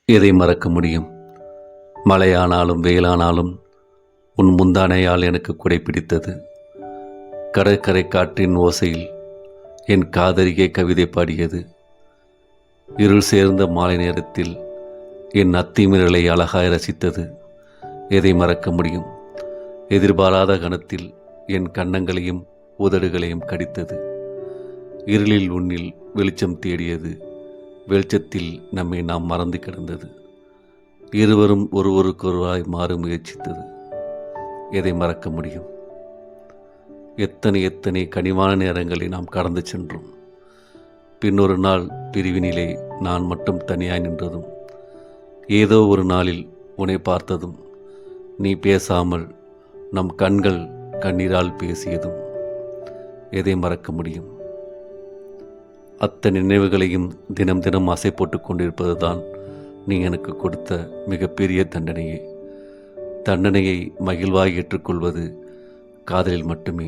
எதை மறக்க முடியும்? மழையானாலும் வெயிலானாலும் உன் முந்தானையால் எனக்கு குடை பிடித்தது. கடற்கரை காற்றின் ஓசையில் என் காதலியே கவிதை பாடியது. இருள் சேர்ந்த மாலை நேரத்தில் என் அத்திமிரலை அழகாய் ரசித்தது. எதை மறக்க முடியும்? எதிர்பாராத கணத்தில் என் கன்னங்களையும் உதடுகளையும் கடித்தது. இருளில் உன்னில் வெளிச்சம் தேடியது. வெளிச்சத்தில் நம்மை நாம் மறந்து கிடந்தது. இருவரும் ஒருவருக்கொருவராய் மாற முயற்சித்தது. எதை மறக்க முடியும்? எத்தனை எத்தனை கனிவான நேரங்களை நாம் கடந்து சென்றோம். பின்னொரு நாள் பிரிவினிலே நான் மட்டும் தனியாய் நின்றதும், ஏதோ ஒரு நாளில் உன்னை பார்த்ததும், நீ பேசாமல் நம் கண்கள் கண்ணீரால் பேசியதும், எதை மறக்க முடியும்? அத்தனை நினைவுகளையும் தினம் தினம் ஆசை போட்டு கொண்டிருப்பது தான் நீ எனக்கு கொடுத்த மிகப்பெரிய தண்டனையை மகிழ்வாய் ஏற்றுக்கொள்வது காதலில் மட்டுமே.